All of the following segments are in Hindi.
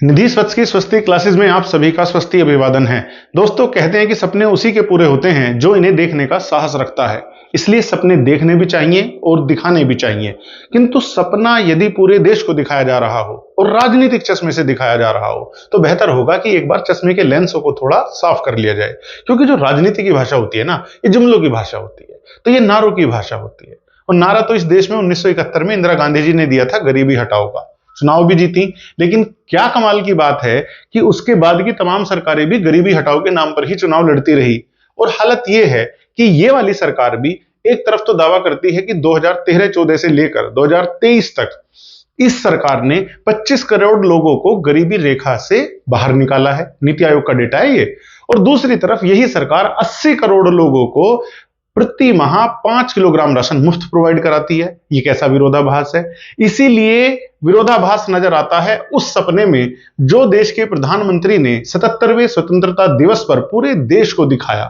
निधि स्वच्छ की स्वस्ति क्लासेस में आप सभी का स्वस्ति अभिवादन है। दोस्तों, कहते हैं कि सपने उसी के पूरे होते हैं जो इन्हें देखने का साहस रखता है। इसलिए सपने देखने भी चाहिए और दिखाने भी चाहिए। किंतु सपना यदि पूरे देश को दिखाया जा रहा हो और राजनीतिक चश्मे से दिखाया जा रहा हो तो बेहतर होगा कि एक बार चश्मे के लेंसों को थोड़ा साफ कर लिया जाए। क्योंकि जो राजनीति की भाषा होती है ना, ये जुमलों की भाषा होती है, तो ये नारों की भाषा होती है। और नारा तो इस देश में 1971 में इंदिरा गांधी जी ने दिया था, गरीबी हटाओ का। चुनाव भी जीती, लेकिन क्या कमाल की बात है कि उसके बाद की तमाम सरकारें भी गरीबी हटाओ के नाम पर ही चुनाव लड़ती रही। और हालत यह है कि ये वाली सरकार भी एक तरफ तो दावा करती है कि 2013-14 से लेकर 2023 तक इस सरकार ने 25 करोड़ लोगों को गरीबी रेखा से बाहर निकाला है। नीति आयोग का डेटा है ये। और दूसरी तरफ यही सरकार 80 करोड़ लोगों को प्रति माह 5 किलोग्राम राशन मुफ्त प्रोवाइड कराती है। ये कैसा विरोधाभास है। इसीलिए विरोधाभास नजर आता है उस सपने में जो देश के प्रधानमंत्री ने 77वें स्वतंत्रता दिवस पर पूरे देश को दिखाया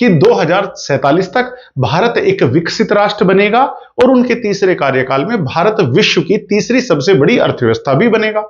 कि 2047 तक भारत एक विकसित राष्ट्र बनेगा और उनके तीसरे कार्यकाल में भारत विश्व की तीसरी सबसे बड़ी अर्थव्यवस्था भी बनेगा।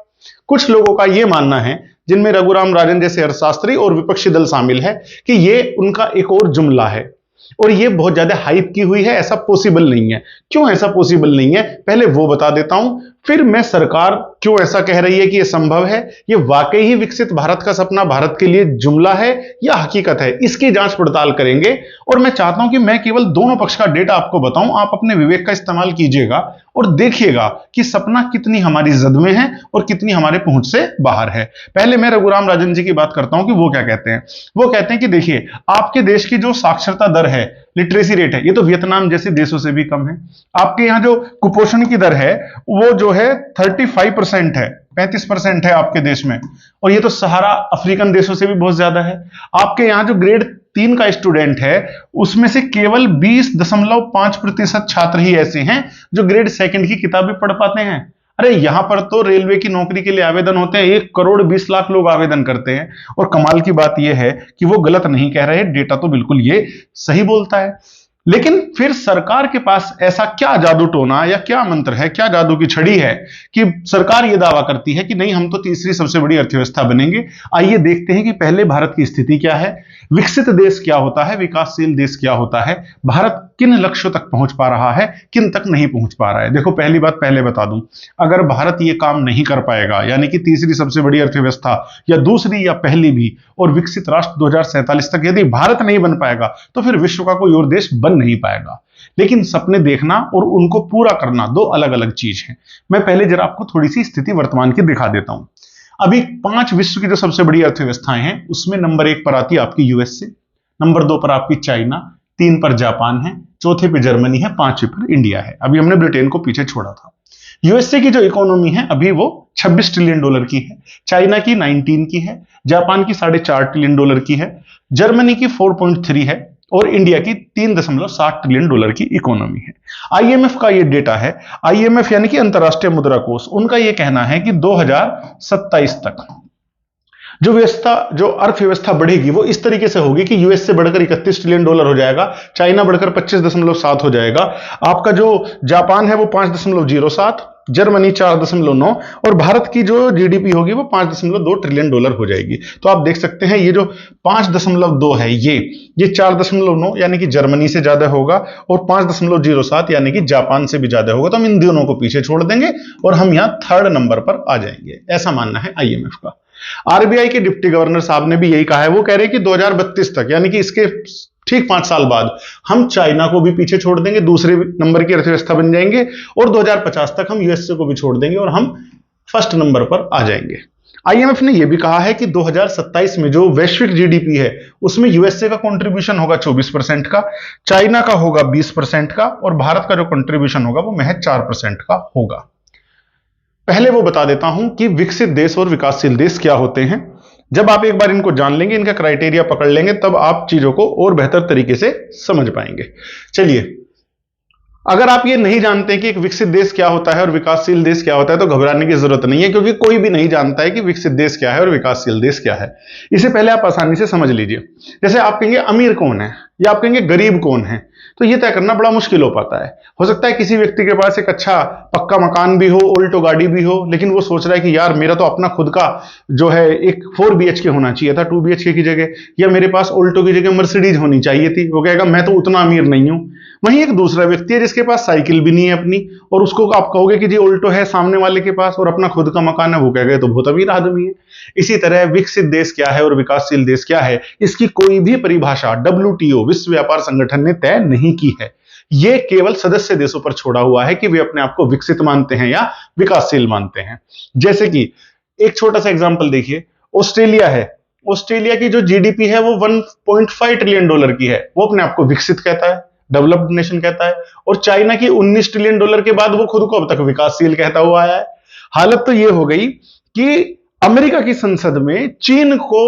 कुछ लोगों का यह मानना है, जिनमें रघुराम राजन जैसे अर्थशास्त्री और विपक्षी दल शामिल है, कि यह उनका एक और जुमला है और ये बहुत ज्यादा हाइप की हुई है। ऐसा पॉसिबल नहीं है। क्यों ऐसा पॉसिबल नहीं है, पहले वो बता देता हूं, फिर मैं सरकार क्यों ऐसा कह रही है कि ये संभव है, ये वाकई ही विकसित भारत का सपना भारत के लिए जुमला है या हकीकत है, इसकी जांच पड़ताल करेंगे। और मैं चाहता हूं कि मैं केवल दोनों पक्ष का डेटा आपको बताऊं, आप अपने विवेक का इस्तेमाल कीजिएगा और देखिएगा कि सपना कितनी हमारी जद में है और कितनी हमारे पहुंच से बाहर है। पहले मैं रघुराम राजन जी की बात करता हूं कि वो क्या कहते हैं। वो कहते हैं कि देखिए, आपके देश की जो साक्षरता दर है, लिटरेसी रेट है, ये तो वियतनाम जैसे देशों से भी कम है। आपके यहां जो कुपोषण की दर है वो जो है 35% है, 35% है आपके देश में, और ये तो सहारा अफ्रीकन देशों से भी बहुत ज्यादा है। आपके यहां जो ग्रेड 3 का स्टूडेंट है उसमें से केवल 20.5% छात्र ही ऐसे हैं जो ग्रेड 2 की किताबें पढ़ पाते हैं। अरे यहां पर तो रेलवे की नौकरी के लिए आवेदन होते हैं, 1,20,00,000 लोग आवेदन करते हैं। और कमाल की बात यह है कि वो गलत नहीं कह रहे, डेटा तो बिल्कुल ये सही बोलता है। लेकिन फिर सरकार के पास ऐसा क्या जादू टोना या क्या मंत्र है, क्या जादू की छड़ी है कि सरकार यह दावा करती है कि नहीं, हम तो तीसरी सबसे बड़ी अर्थव्यवस्था बनेंगे। आइए देखते हैं कि पहले भारत की स्थिति क्या है, विकसित देश क्या होता है, विकासशील देश क्या होता है, भारत किन लक्ष्यों तक पहुंच पा रहा है, किन तक नहीं पहुंच पा रहा है। देखो, पहली बात पहले बता दूं, अगर भारत ये काम नहीं कर पाएगा, यानी कि तीसरी सबसे बड़ी अर्थव्यवस्था या दूसरी या पहली भी और विकसित राष्ट्र 2047 तक यदि भारत नहीं बन पाएगा तो फिर विश्व का कोई और देश बन नहीं पाएगा। लेकिन सपने देखना और उनको पूरा करना दो अलग अलग चीज हैं। मैं पहले जरा आपको थोड़ी सी स्थिति वर्तमान की दिखा देता हूं। अभी 5 विश्व की जो सबसे बड़ी अर्थव्यवस्थाएं हैं उसमें नंबर 1 पर आती है आपकी यूएसए, नंबर 2 पर आपकी चाइना, 3 पर जापान है, चौथे पे जर्मनी है, 5वें पर इंडिया है। अभी हमने ब्रिटेन को पीछे छोड़ा था। यूएसए की जो इकोनॉमी है अभी वो $26 ट्रिलियन की है, चाइना की 19 की है, जापान की $4.5 ट्रिलियन की है, जर्मनी की 4.3 है और इंडिया की $3.7 ट्रिलियन की इकोनॉमी है। आईएमएफ का ये डेटा है। आईएमएफ यानी कि अंतरराष्ट्रीय मुद्रा कोष, उनका ये कहना है कि 2027 तक जो अर्थव्यवस्था बढ़ेगी वो इस तरीके से होगी कि यूएस से बढ़कर $31 ट्रिलियन हो जाएगा, चाइना बढ़कर 25.7 हो जाएगा, आपका जो जापान है वो 5.07, जर्मनी 4.9 और भारत की जो जीडीपी होगी वो $5.2 ट्रिलियन हो जाएगी। तो आप देख सकते हैं ये जो 5.2 है ये 4.9 यानी कि जर्मनी से ज्यादा होगा और 5.07 यानी कि जापान से भी ज्यादा होगा। तो हम इन दोनों को पीछे छोड़ देंगे और हम यहां 3rd नंबर पर आ जाएंगे, ऐसा मानना है आईएमएफ का। आरबीआई के डिप्टी गवर्नर साहब ने भी यही कहा है। वो कह रहे हैं कि 2032 तक यानी कि इसके ठीक 5 साल बाद हम चाइना को भी पीछे छोड़ देंगे, दूसरे नंबर की अर्थव्यवस्था बन जाएंगे और 2050 तक हम यूएसए को भी छोड़ देंगे और हम 1st नंबर पर आ जाएंगे। आईएमएफ ने यह भी कहा है कि 2027 में जो वैश्विक जीडीपी है उसमें यूएसए का कंट्रीब्यूशन होगा 24% का, चाइना का होगा 20% का और भारत का जो कंट्रीब्यूशन होगा वो महज 4% का होगा। पहले वो बता देता हूं कि विकसित देश और विकासशील देश क्या होते हैं। जब आप एक बार इनको जान लेंगे, इनका क्राइटेरिया पकड़ लेंगे, तब आप चीजों को और बेहतर तरीके से समझ पाएंगे। चलिए, अगर आप ये नहीं जानते कि एक विकसित देश क्या होता है और विकासशील देश क्या होता है तो घबराने की जरूरत नहीं है, क्योंकि कोई भी नहीं जानता है कि विकसित देश क्या है और विकासशील देश क्या है। इसे पहले आप आसानी से समझ लीजिए। जैसे आप कहेंगे अमीर कौन है, या आप कहेंगे गरीब कौन है? तो ये तय करना बड़ा मुश्किल हो पाता है। हो सकता है किसी व्यक्ति के पास एक अच्छा पक्का मकान भी हो, ऑल्टो गाड़ी भी हो, लेकिन वो सोच रहा है कि यार मेरा तो अपना खुद का जो है एक 4 BHK होना चाहिए था 2 BHK की जगह, या मेरे पास ऑल्टो की जगह मर्सिडीज होनी चाहिए थी। वो कहेगा मैं तो उतना अमीर नहीं हूं। वहीं एक दूसरा व्यक्ति है जिसके पास साइकिल भी नहीं है अपनी, और उसको आप कहोगे कि जी ऑल्टो है सामने वाले के पास और अपना खुद का मकान है, वो कहेगा तो बहुत अमीर आदमी है। इसी तरह विकसित देश क्या है और विकासशील देश क्या है, इसकी कोई भी परिभाषा WTO विश्व व्यापार संगठन ने तय नहीं की है। ये केवल सदस्य देशों पर छोड़ा हुआ है कि वे अपने आप को विकसित मानते हैं या विकासशील मानते हैं। जैसे कि एक छोटा सा एग्जांपल देखिए, ऑस्ट्रेलिया है। ऑस्ट्रेलिया की जो जीडीपी है वो $1.5 ट्रिलियन की है, वो अपने आप को विकसित कहता है, डेवलप्ड नेशन कहता है। और चाइना की $19 ट्रिलियन के बाद वो खुद को अब तक विकासशील कहता हुआ आया है। हालत तो ये हो गई कि अमेरिका की संसद में चीन को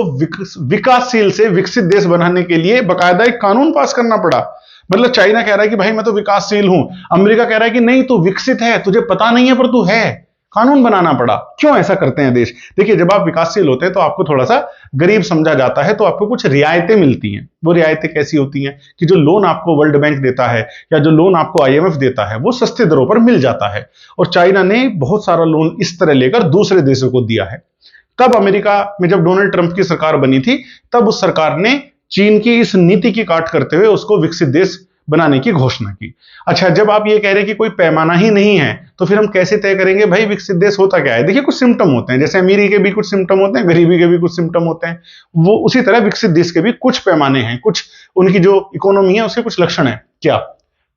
विकासशील से विकसित देश बनाने के लिए बकायदा एक कानून पास करना पड़ा। मतलब चाइना कह रहा है कि भाई मैं तो विकासशील हूं, अमेरिका कह रहा है कि नहीं तू विकसित है, तुझे पता नहीं है पर तू है। कानून बनाना पड़ा। क्यों ऐसा करते हैं देश? देखिए, जब आप विकासशील होते हैं तो आपको थोड़ा सा गरीब समझा जाता है, तो आपको कुछ रियायतें मिलती हैं। वो रियायतें कैसी होती हैं कि जो लोन आपको वर्ल्ड बैंक देता है या जो लोन आपको IMF देता है वो सस्ते दरों पर मिल जाता है। और चाइना ने बहुत सारा लोन इस तरह लेकर दूसरे देशों को दिया है। तब अमेरिका में जब डोनाल्ड ट्रंप की सरकार बनी थी, तब उस सरकार ने चीन की इस नीति की काट करते हुए उसको विकसित देश बनाने की घोषणा की। अच्छा, जब आप ये कह रहे हैं कि कोई पैमाना ही नहीं है, तो फिर हम कैसे तय करेंगे भाई विकसित देश होता क्या है? देखिए, कुछ सिम्टम होते हैं, जैसे अमीरी के भी कुछ सिम्टम होते हैं, गरीबी के भी कुछ सिम्टम होते हैं। वो उसी तरह विकसित देश के भी कुछ पैमाने हैं, कुछ उनकी जो इकोनॉमी है उसके कुछ लक्षण है। क्या?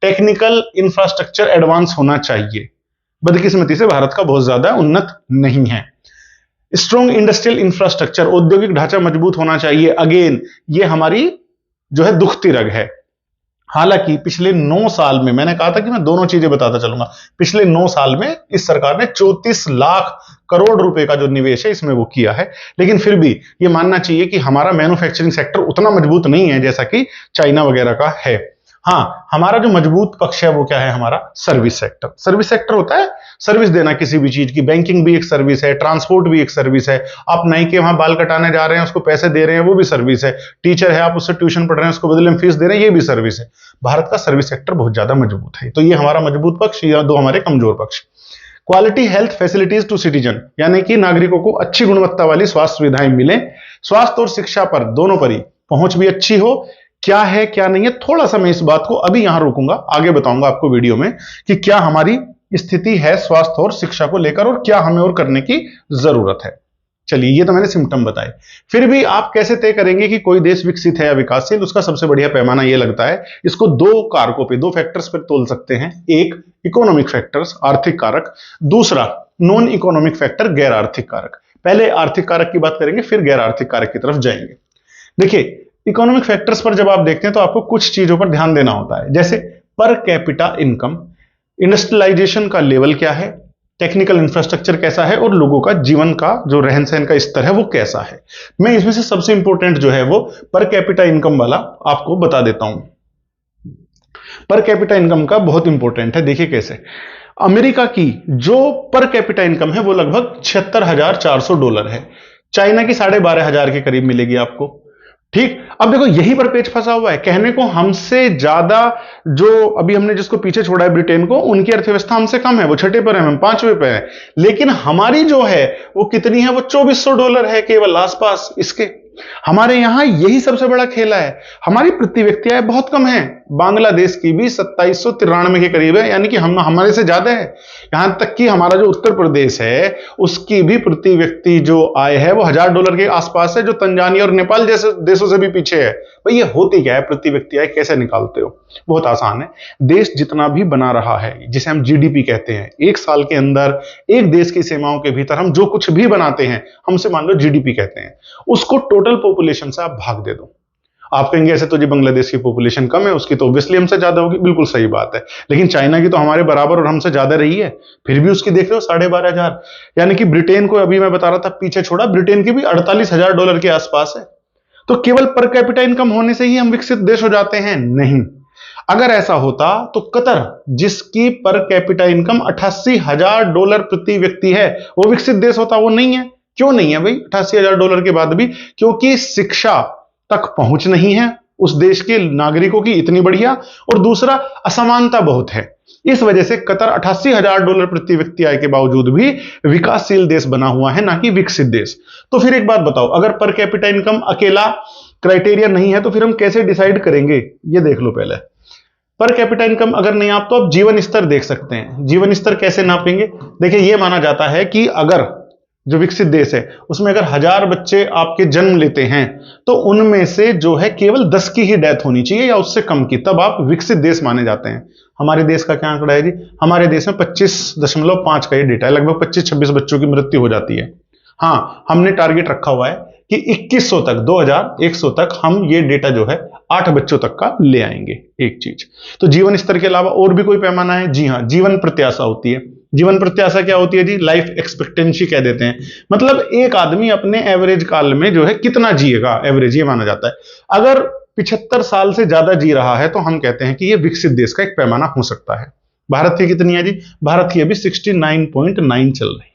टेक्निकल इंफ्रास्ट्रक्चर एडवांस होना चाहिए। बदकिस्मती से भारत का बहुत ज्यादा उन्नत नहीं है। स्ट्रॉन्ग इंडस्ट्रियल इंफ्रास्ट्रक्चर, औद्योगिक ढांचा मजबूत होना चाहिए। अगेन, ये हमारी जो है दुखती रग है। हालांकि पिछले 9 साल में, मैंने कहा था कि मैं दोनों चीजें बताता चलूंगा, पिछले 9 साल में इस सरकार ने 34 लाख करोड़ रुपए का जो निवेश है इसमें वो किया है। लेकिन फिर भी ये मानना चाहिए कि हमारा मैन्युफैक्चरिंग सेक्टर उतना मजबूत नहीं है जैसा कि चाइना वगैरह का है। हाँ, हमारा जो मजबूत पक्ष है वो क्या है? हमारा सर्विस सेक्टर। सर्विस सेक्टर होता है सर्विस देना किसी भी चीज की। बैंकिंग भी एक सर्विस है, ट्रांसपोर्ट भी एक सर्विस है। आप नाई के वहां बाल कटाने जा रहे हैं, उसको पैसे दे रहे हैं, वो भी सर्विस है। टीचर है, आप उससे ट्यूशन पढ़ रहे हैं, उसको बदले में फीस दे रहे हैं, ये भी सर्विस है। भारत का सर्विस सेक्टर बहुत ज्यादा मजबूत है। तो ये हमारा मजबूत पक्ष, या दो हमारे कमजोर पक्ष। Quality health facilities to citizen, यानी कि नागरिकों को अच्छी गुणवत्ता वाली स्वास्थ्य सुविधाएं मिले। स्वास्थ्य और शिक्षा पर, दोनों पर ही पहुंच भी अच्छी हो। क्या है क्या नहीं है, थोड़ा सा मैं इस बात को अभी यहां रोकूंगा, आगे बताऊंगा आपको वीडियो में कि क्या हमारी स्थिति है स्वास्थ्य और शिक्षा को लेकर और क्या हमें और करने की जरूरत है। चलिए, ये तो मैंने सिम्टम बताए। फिर भी आप कैसे तय करेंगे कि कोई देश विकसित है या विकासशील? उसका सबसे बढ़िया पैमाना ये लगता है, इसको 2 कारकों पे, 2 फैक्टर्स पर तोल सकते हैं। एक इकोनॉमिक फैक्टर्स, आर्थिक कारक। दूसरा नॉन इकोनॉमिक फैक्टर, गैर आर्थिक कारक। पहले आर्थिक कारक की बात करेंगे, फिर गैर आर्थिक कारक की तरफ जाएंगे। देखिए, इकोनॉमिक फैक्टर्स पर जब आप देखते हैं तो आपको कुछ चीजों पर ध्यान देना होता है, जैसे पर कैपिटा इनकम, इंडस्ट्रियलाइजेशन का लेवल क्या है, टेक्निकल इंफ्रास्ट्रक्चर कैसा है, और लोगों का जीवन का जो रहन सहन का स्तर है वो कैसा है। मैं इसमें से सबसे इंपॉर्टेंट जो है वो पर कैपिटा इनकम वाला आपको बता देता हूं। पर कैपिटा इनकम का बहुत इंपॉर्टेंट है। देखिए कैसे, अमेरिका की जो पर कैपिटा इनकम है वो लगभग $76,400 है। चाइना की 12,500 के करीब मिलेगी आपको। ठीक, अब देखो यहीं पर पेच फंसा हुआ है। कहने को हमसे ज्यादा जो अभी हमने जिसको पीछे छोड़ा है ब्रिटेन को, उनकी अर्थव्यवस्था हमसे कम है, वो 6ठे पर है, हम 5वें पे है। लेकिन हमारी जो है वो कितनी है? वो $2,400 है केवल आसपास इसके। हमारे यहां यही सबसे बड़ा खेला है। हमारी प्रति व्यक्ति आय बहुत कम है। बांग्लादेश की भी 2793 के करीब है, यानी कि हम हमारे से ज्यादा है। यहां तक कि हमारा जो उत्तर प्रदेश है उसकी भी प्रति व्यक्ति जो आय है वो $1,000 के आसपास है, जो तंजानिया और नेपाल जैसे देशों से भी पीछे है। भाई ये होती क्या है प्रति व्यक्ति आय, कैसे निकालते हो? बहुत आसान है। देश जितना भी बना रहा है, जिसे हम जीडीपी कहते हैं, एक साल के अंदर एक देश की सीमाओं के भीतर हम जो कुछ भी बनाते हैं, हमसे मान लो जीडीपी कहते हैं, उसको टोटल पॉपुलेशन से आप भाग दे दो। आप कहेंगे ऐसे तो जी बांग्लादेश की पॉपुलेशन कम है, उसकी तो ऑब्वियसली हमसे ज्यादा होगी। बिल्कुल सही बात है, लेकिन चाइना की तो हमारे बराबर और हमसे ज्यादा रही है, फिर भी उसकी देख रहे हो 12,500। यानी कि ब्रिटेन को अभी मैं बता रहा था पीछे छोड़ा, ब्रिटेन की भी $48,000 के आसपास है। तो केवल पर कैपिटा इनकम होने से ही हम विकसित देश हो जाते हैं? नहीं। अगर ऐसा होता तो कतर, जिसकी पर कैपिटा इनकम $88,000 प्रति व्यक्ति है, वो विकसित देश होता? वो नहीं है। क्यों नहीं है भाई $88,000 के बाद भी? क्योंकि शिक्षा तक पहुंच नहीं है उस देश के नागरिकों की इतनी बढ़िया, और दूसरा असमानता बहुत है। इस वजह से कतर $88,000 प्रति व्यक्ति आय के बावजूद भी विकासशील देश बना हुआ है, ना कि विकसित देश। तो फिर एक बात बताओ, अगर पर कैपिटा इनकम अकेला क्राइटेरिया नहीं है तो फिर हम कैसे डिसाइड करेंगे? ये देख लो पहले। पर कैपिटा इनकम अगर नहीं आप तो आप जीवन स्तर देख सकते हैं। जीवन स्तर कैसे नापेंगे? देखिए, यह माना जाता है कि अगर जो विकसित देश है उसमें अगर 1000 बच्चे आपके जन्म लेते हैं तो उनमें से जो है केवल 10 की ही डेथ होनी चाहिए या उससे कम की, तब आप विकसित देश माने जाते हैं। हमारे देश का क्या आंकड़ा है जी? हमारे देश में 25.5 का ये डेटा है, लगभग 25-26 बच्चों की मृत्यु हो जाती है। हाँ, हमने टारगेट रखा हुआ है कि 2100 तक, 2100 तक हम ये डेटा जो है 8 बच्चों तक का ले आएंगे। एक चीज तो जीवन स्तर के अलावा और भी कोई पैमाना है? जी हाँ, जीवन प्रत्याशा होती है। जीवन प्रत्याशा क्या होती है जी? लाइफ एक्सपेक्टेंसी कह देते हैं। मतलब एक आदमी अपने एवरेज काल में जो है कितना जिएगा, एवरेज ये माना जाता है। अगर 75 साल से ज्यादा जी रहा है तो हम कहते हैं कि ये विकसित देश का एक पैमाना हो सकता है। भारत की कितनी है जी? भारत की अभी 69.9 चल रही है।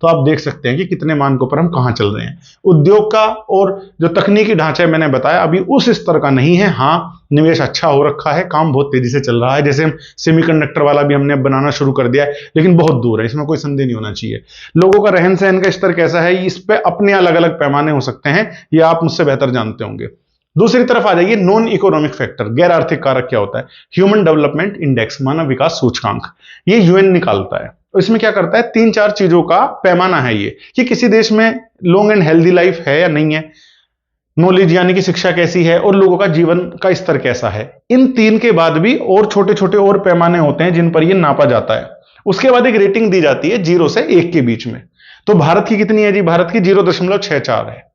तो आप देख सकते हैं कि कितने मानकों पर हम कहां चल रहे हैं। उद्योग का और जो तकनीकी ढांचा है मैंने बताया अभी उस स्तर का नहीं है। हाँ, निवेश अच्छा हो रखा है, काम बहुत तेजी से चल रहा है। जैसे सेमीकंडक्टर वाला भी हमने बनाना शुरू कर दिया है, लेकिन बहुत दूर है, इसमें कोई संदेह नहीं होना चाहिए। लोगों का रहन सहन का स्तर कैसा है, इस पे अपने अलग अलग पैमाने हो सकते हैं, ये आप मुझसे बेहतर जानते होंगे। दूसरी तरफ आ जाइए, नॉन इकोनॉमिक फैक्टर, गैर आर्थिक कारक क्या होता है? ह्यूमन डेवलपमेंट इंडेक्स, मानव विकास सूचकांक, ये यूएन निकालता है। तो इसमें क्या करता है? 3-4 चीजों का पैमाना है ये कि किसी देश में लॉन्ग एंड हेल्दी लाइफ है या नहीं है, नॉलेज यानी कि शिक्षा कैसी है, और लोगों का जीवन का स्तर कैसा है। इन 3 के बाद भी और छोटे छोटे और पैमाने होते हैं जिन पर यह नापा जाता है। उसके बाद एक रेटिंग दी जाती है 0 से 1 के बीच में। तो भारत की कितनी है जी? भारत की 0.64 है।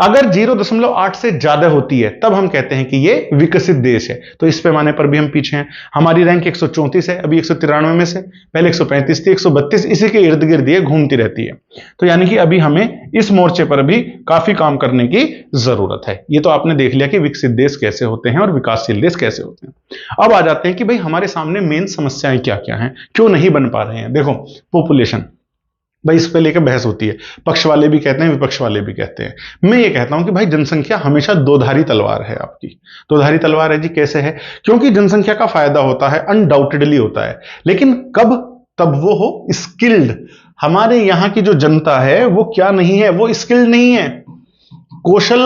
अगर 0.8 से ज्यादा होती है तब हम कहते हैं कि ये विकसित देश है। तो इस पैमाने पर भी हम पीछे हैं। हमारी रैंक 134 है, अभी 193 में से, पहले 135 थी, 132 इसी के इर्द गिर्द ये घूमती रहती है। तो यानी कि अभी हमें इस मोर्चे पर भी काफी काम करने की जरूरत है। ये तो आपने देख लिया कि विकसित देश कैसे होते हैं और विकासशील देश कैसे होते हैं। अब आ जाते हैं कि भाई हमारे सामने मेन समस्याएं क्या क्या हैं, क्यों नहीं बन पा रहे हैं। देखो, पॉपुलेशन, भाई इस पे लेकर बहस होती है, पक्ष वाले भी कहते हैं, विपक्ष वाले भी कहते हैं। मैं ये कहता हूं कि भाई जनसंख्या हमेशा दोधारी तलवार है आपकी। दोधारी तलवार है जी, कैसे है? क्योंकि जनसंख्या का फायदा होता है, अनडाउटेडली होता है, लेकिन कब? तब वो हो स्किल्ड। हमारे यहां की जो जनता है वो क्या नहीं है? वो स्किल्ड नहीं है, कौशल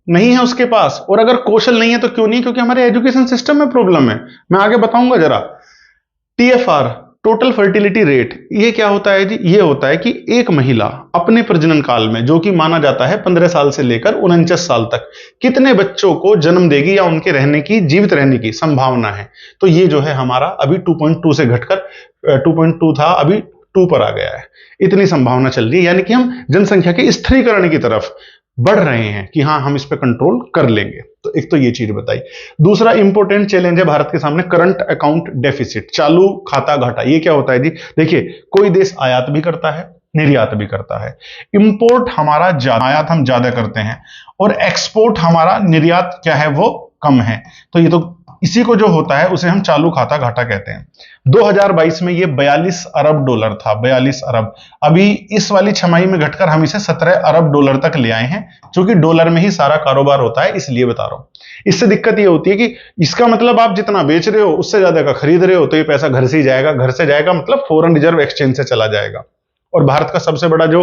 नहीं है उसके पास। और अगर कौशल नहीं है तो क्यों नहीं? क्योंकि हमारे एजुकेशन सिस्टम में प्रॉब्लम है। मैं आगे बताऊंगा जरा। टीएफआर, टोटल फर्टिलिटी रेट, ये क्या होता है जी? ये होता है कि एक महिला अपने प्रजनन काल में, जो कि माना जाता है 15 साल से लेकर 49 साल तक, कितने बच्चों को जन्म देगी या उनके रहने की, जीवित रहने की संभावना है। तो ये जो है हमारा अभी 2.2 से घटकर 2.2 था, अभी 2 पर आ गया है। इतनी संभावना चल रही है, यानी कि हम जनसंख्या के स्थिरीकरण की तरफ बढ़ रहे हैं कि हाँ हम इस पे कंट्रोल कर लेंगे। तो एक तो ये चीज बताई। दूसरा इंपॉर्टेंट चैलेंज है भारत के सामने, करंट अकाउंट डेफिसिट, चालू खाता घाटा। ये क्या होता है जी? देखिए, कोई देश आयात भी करता है, निर्यात भी करता है। इंपोर्ट हमारा ज्यादा, आयात हम ज्यादा करते हैं, और एक्सपोर्ट हमारा, निर्यात क्या है वो कम है। तो ये तो इसी को जो होता है उसे हम चालू खाता घाटा कहते हैं। 2022 में ये $42 अरब था, 42 अरब। अभी इस वाली छमाही में घटकर हम इसे $17 अरब तक ले आए हैं, क्योंकि डॉलर में ही सारा कारोबार होता है, इसलिए बता रहा हूं। इससे दिक्कत ये होती है कि इसका मतलब आप जितना बेच रहे हो उससे ज्यादा का खरीद रहे हो, तो ये पैसा घर से ही जाएगा, घर से जाएगा मतलब फॉरेन रिजर्व एक्सचेंज से चला जाएगा। और भारत का सबसे बड़ा जो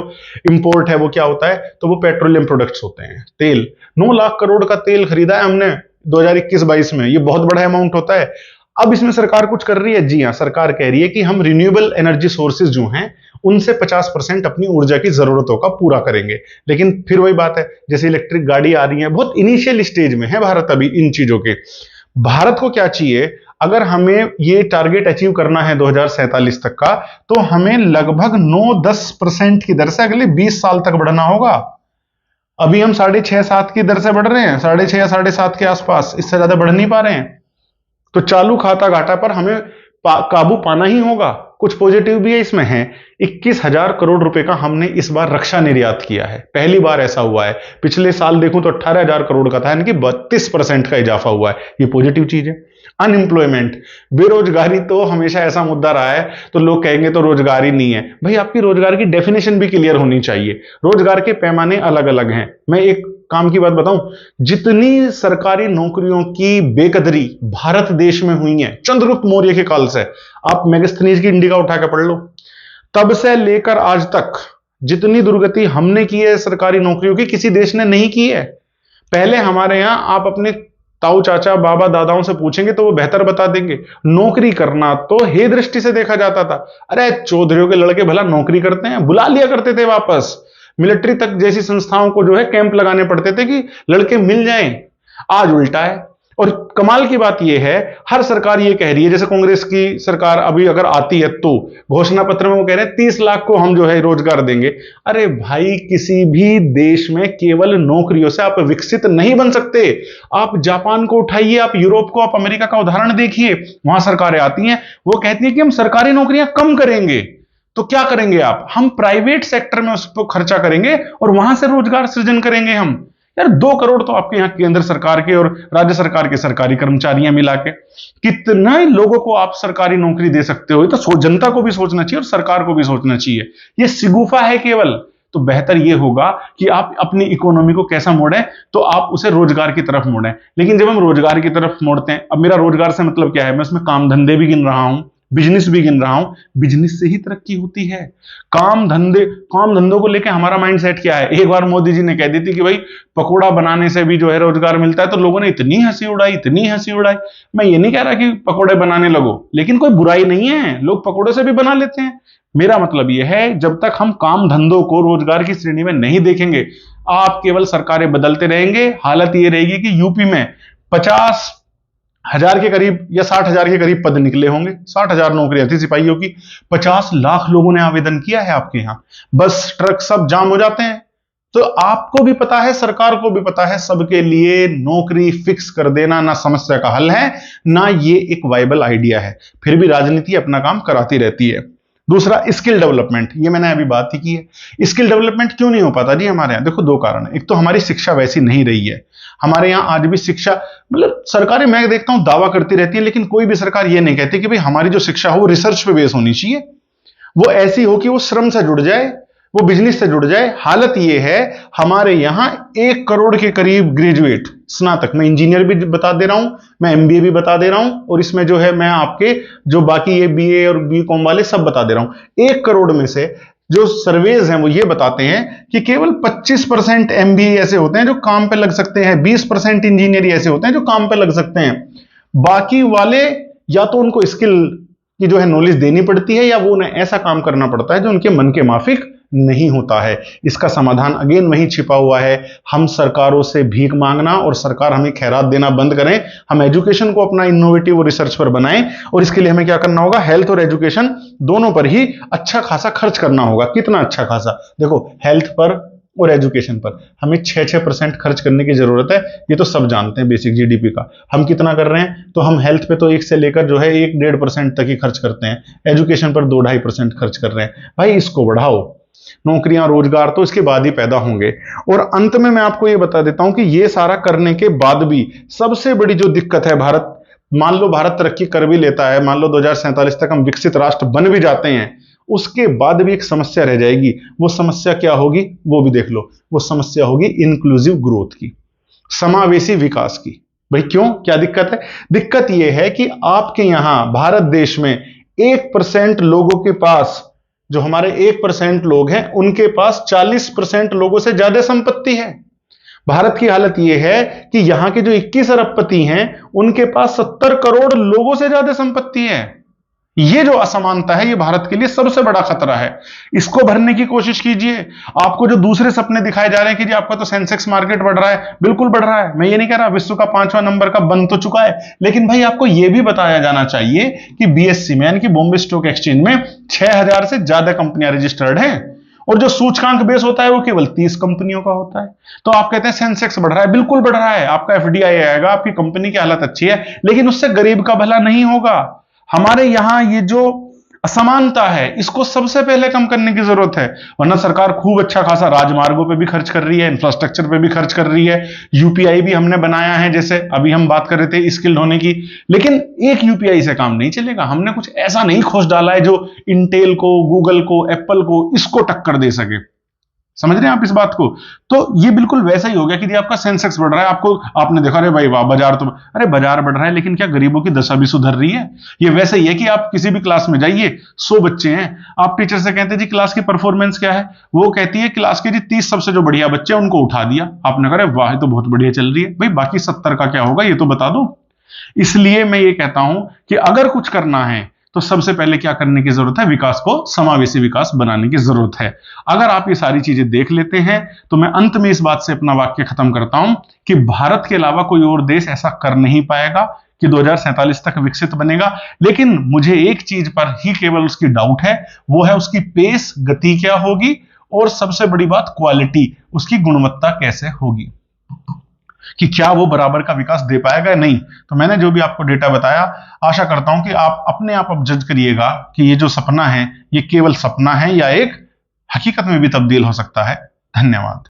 इंपोर्ट है वो क्या होता है? तो वो पेट्रोलियम प्रोडक्ट्स होते हैं, तेल। 9 लाख करोड़ का तेल खरीदा है हमने 2021-22 में, ये बहुत बड़ा अमाउंट होता है। अब इसमें सरकार कुछ कर रही है? जी हाँ, सरकार कह रही है कि हम रिन्यूएबल एनर्जी सोर्सेज जो हैं उनसे 50% अपनी ऊर्जा की जरूरतों का पूरा करेंगे। लेकिन फिर वही बात है, जैसे इलेक्ट्रिक गाड़ी आ रही है, बहुत इनिशियल स्टेज में है भारत अभी इन चीजों के। भारत को क्या चाहिए? अगर हमें ये टारगेट अचीव करना है 2047 तक का, तो हमें लगभग 9-10% की दर से अगले 20 साल तक बढ़ना होगा। अभी हम 6.5-7 की दर से बढ़ रहे हैं, 6.5 या 7.5 के आसपास, इससे ज्यादा बढ़ नहीं पा रहे हैं। तो चालू खाता घाटा पर हमें काबू पाना ही होगा। कुछ पॉजिटिव भी है इसमें है, 21,000 करोड़ रुपए का हमने इस बार रक्षा निर्यात किया है, पहली बार ऐसा हुआ है। पिछले साल देखूं तो 18,000 करोड़ का था, यानी कि 32% का इजाफा हुआ है, ये पॉजिटिव चीज है। अनएम्प्लॉयमेंट, बेरोजगारी तो हमेशा ऐसा मुद्दा रहा है, तो लोग कहेंगे तो रोजगारी नहीं है। भाई आपकी रोजगार की डेफिनेशन भी क्लियर होनी चाहिए। रोजगार के पैमाने अलग अलग हैं। मैं एक काम की बात बताऊं, जितनी सरकारी नौकरियों की बेकदरी भारत देश में हुई है चंद्रगुप्त मौर्य के काल से, आप मेगास्थनीज की इंडिका उठा के पढ़ लो, तब से लेकर आज तक जितनी दुर्गति हमने की है सरकारी नौकरियों की, किसी देश ने नहीं की है। पहले हमारे यहां आप अपने ताऊ चाचा बाबा दादाओं से पूछेंगे तो वो बेहतर बता देंगे। नौकरी करना तो हे दृष्टि से देखा जाता था, अरे चौधरियों के लड़के भला नौकरी करते हैं, बुला लिया करते थे वापस। मिलिट्री तक जैसी संस्थाओं को जो है कैंप लगाने पड़ते थे कि लड़के मिल जाएं। आज उल्टा है। और कमाल की बात यह है, हर सरकार ये कह रही है, जैसे कांग्रेस की सरकार अभी अगर आती है तो घोषणा पत्र में वो कह रहे हैं 30 लाख को हम जो है रोजगार देंगे। अरे भाई, किसी भी देश में केवल नौकरियों से आप विकसित नहीं बन सकते। आप जापान को उठाइए, आप यूरोप को, आप अमेरिका का उदाहरण देखिए, वहां सरकारें आती हैं, वो कहती है कि हम सरकारी नौकरियां कम करेंगे। तो क्या करेंगे आप? हम प्राइवेट सेक्टर में उस पर खर्चा करेंगे और वहां से रोजगार सृजन करेंगे हम। यार 2 करोड़ तो आपके यहाँ केंद्र सरकार के और राज्य सरकार के सरकारी कर्मचारियां मिला के कितना लोगों को आप सरकारी नौकरी दे सकते हो? तो जनता को भी सोचना चाहिए और सरकार को भी सोचना चाहिए। ये शिगुफा है केवल। तो बेहतर ये होगा कि आप अपनी इकोनॉमी को कैसा मोड़ें, तो आप उसे रोजगार की तरफ मोड़ें। लेकिन जब हम रोजगार की तरफ मोड़ते हैं, अब मेरा रोजगार से मतलब क्या है, मैं उसमें काम धंधे भी गिन रहा हूं, बिजनेस भी गिन रहा हूं। बिजनेस से ही तरक्की होती है। काम धंधों को लेकर हमारा माइंडसेट क्या है? एक बार मोदी जी ने कह दी थी कि भाई पकोड़ा बनाने से भी जो है रोजगार मिलता है, तो लोगों ने इतनी हंसी उड़ाई, इतनी हंसी उड़ाई। मैं ये नहीं कह रहा कि पकोड़े बनाने लगो, लेकिन कोई बुराई नहीं है, लोग पकोड़े से भी बना लेते हैं। मेरा मतलब यह है, जब तक हम काम धंधों को रोजगार की श्रेणी में नहीं देखेंगे, आप केवल सरकारें बदलते रहेंगे। हालत यह रहेगी कि यूपी में 50,000 के करीब या 60,000 के करीब पद निकले होंगे। 60,000 नौकरियां थी सिपाहियों की, 50 लाख लोगों ने आवेदन किया है आपके यहां। बस ट्रक सब जाम हो जाते हैं। तो आपको भी पता है, सरकार को भी पता है, सबके लिए नौकरी फिक्स कर देना ना समस्या का हल है, ना ये एक वाइबल आइडिया है। फिर भी राजनीति अपना काम कराती रहती है। दूसरा, स्किल डेवलपमेंट, ये मैंने अभी बात ही की है। स्किल डेवलपमेंट क्यों नहीं हो पाता जी हमारे यहाँ? देखो 2 कारण है। एक तो हमारी शिक्षा वैसी नहीं रही है। हमारे यहाँ आज भी शिक्षा, मतलब सरकारें मैं देखता हूं दावा करती रहती है, लेकिन कोई भी सरकार ये नहीं कहती कि भाई हमारी जो शिक्षा हो वो रिसर्च पे बेस होनी चाहिए, वो ऐसी हो कि वो श्रम से जुड़ जाए, वो बिजनेस से जुड़ जाए। हालत ये है, हमारे यहां 1 करोड़ के करीब ग्रेजुएट, स्नातक, मैं इंजीनियर भी बता दे रहा हूं, मैं एमबीए भी बता दे रहा हूं, और इसमें जो है मैं आपके जो बाकी ये बीए और बीकॉम वाले सब बता दे रहा हूं। 1 करोड़ में से जो सर्वेज हैं वो ये बताते हैं कि केवल 25% एमबीए ऐसे होते हैं जो काम पे लग सकते हैं, 20% इंजीनियर ऐसे होते हैं जो काम पे लग सकते हैं। बाकी वाले या तो उनको स्किल की जो है नॉलेज देनी पड़ती है, या वो उन्हें ऐसा काम करना पड़ता है जो उनके मन के माफिक नहीं होता है। इसका समाधान अगेन वहीं छिपा हुआ है, हम सरकारों से भीख मांगना और सरकार हमें खैरात देना बंद करें। हम एजुकेशन को अपना इनोवेटिव और रिसर्च पर बनाएं, और इसके लिए हमें क्या करना होगा? हेल्थ और एजुकेशन दोनों पर ही अच्छा खासा खर्च करना होगा। कितना अच्छा खासा? देखो, हेल्थ पर और एजुकेशन पर हमें 6% खर्च करने की जरूरत है। ये तो सब जानते हैं बेसिक जीडीपी का। हम कितना कर रहे हैं? तो हम हेल्थ पे तो 1 से लेकर जो है 1-1.5% तक ही खर्च करते हैं, एजुकेशन पर 2-2.5% खर्च कर रहे हैं। भाई इसको बढ़ाओ। नौकरियां रोजगार तो इसके बाद ही पैदा होंगे। और अंत में मैं आपको ये बता देता हूं कि ये सारा करने के बाद भी सबसे बड़ी जो दिक्कत है, भारत, मान लो भारत तरक्की कर भी लेता है, मान लो 2047 तक हम विकसित राष्ट्र बन भी जाते हैं, उसके बाद भी एक समस्या रह जाएगी। वो समस्या क्या होगी वो भी देख लो। वो समस्या होगी इंक्लूसिव ग्रोथ की, समावेशी विकास की। भाई क्यों, क्या दिक्कत है? दिक्कत यह है कि आपके यहां भारत देश में 1% लोगों के पास, जो हमारे 1% लोग हैं, उनके पास 40% लोगों से ज्यादा संपत्ति है। भारत की हालत यह है कि यहां के जो 21 अरबपति हैं, उनके पास 70 करोड़ लोगों से ज्यादा संपत्ति है। ये जो असमानता है, ये भारत के लिए सबसे बड़ा खतरा है। इसको भरने की कोशिश कीजिए। आपको जो दूसरे सपने दिखाए जा रहे हैं कि जी आपका तो सेंसेक्स मार्केट बढ़ रहा है, बिल्कुल बढ़ रहा है। मैं ये नहीं कह रहा विश्व का 5वां नंबर का बन तो चुका है, लेकिन भाई आपको यह भी बताया जाना चाहिए कि बीएससी में, यानी कि बॉम्बे स्टॉक एक्सचेंज में 6000 से ज्यादा कंपनियां रजिस्टर्ड हैं, और जो सूचकांक बेस होता है वो केवल 30 कंपनियों का होता है। तो आप कहते हैं सेंसेक्स बढ़ रहा है, बिल्कुल बढ़ रहा है। आपका एफडीआई आएगा, आपकी कंपनी की हालत अच्छी है, लेकिन उससे गरीब का भला नहीं होगा। हमारे यहां ये जो असमानता है, इसको सबसे पहले कम करने की जरूरत है। वरना सरकार खूब अच्छा खासा राजमार्गों पे भी खर्च कर रही है, इंफ्रास्ट्रक्चर पे भी खर्च कर रही है, यूपीआई भी हमने बनाया है, जैसे अभी हम बात कर रहे थे स्किल्ड होने की। लेकिन एक यूपीआई से काम नहीं चलेगा। हमने कुछ ऐसा नहीं खोज डाला है जो इंटेल को, गूगल को, एप्पल को, इसको टक्कर दे सके। समझ रहे हैं आप इस बात को? तो ये बिल्कुल वैसा ही हो गया कि यदि आपका सेंसेक्स बढ़ रहा है, आपको आपने देखा अरे भाई वाह बाजार तो, अरे बाजार बढ़ रहा है लेकिन क्या गरीबों की दशा भी सुधर रही है? ये वैसे ही है कि आप किसी भी क्लास में जाइए, 100 बच्चे हैं, आप टीचर से कहते हैं जी क्लास की परफॉर्मेंस क्या है, वो कहती है क्लास के जी 30 सबसे जो बढ़िया बच्चे हैं उनको उठा दिया। आपने कहा वाह तो बहुत बढ़िया चल रही है, भाई बाकी 70 का क्या होगा ये तो बता दो। इसलिए मैं ये कहता हूं कि अगर कुछ करना है तो सबसे पहले क्या करने की जरूरत है, विकास को समावेशी विकास बनाने की जरूरत है। अगर आप ये सारी चीजें देख लेते हैं तो मैं अंत में इस बात से अपना वाक्य खत्म करता हूं कि भारत के अलावा कोई और देश ऐसा कर नहीं पाएगा कि 2047 तक विकसित बनेगा। लेकिन मुझे एक चीज पर ही केवल उसकी डाउट है, वो है उसकी पेस, गति क्या होगी, और सबसे बड़ी बात क्वालिटी, उसकी गुणवत्ता कैसे होगी, कि क्या वो बराबर का विकास दे पाएगा या नहीं। तो मैंने जो भी आपको डेटा बताया, आशा करता हूं कि आप अपने आप अब जज करिएगा कि ये जो सपना है ये केवल सपना है या एक हकीकत में भी तब्दील हो सकता है। धन्यवाद।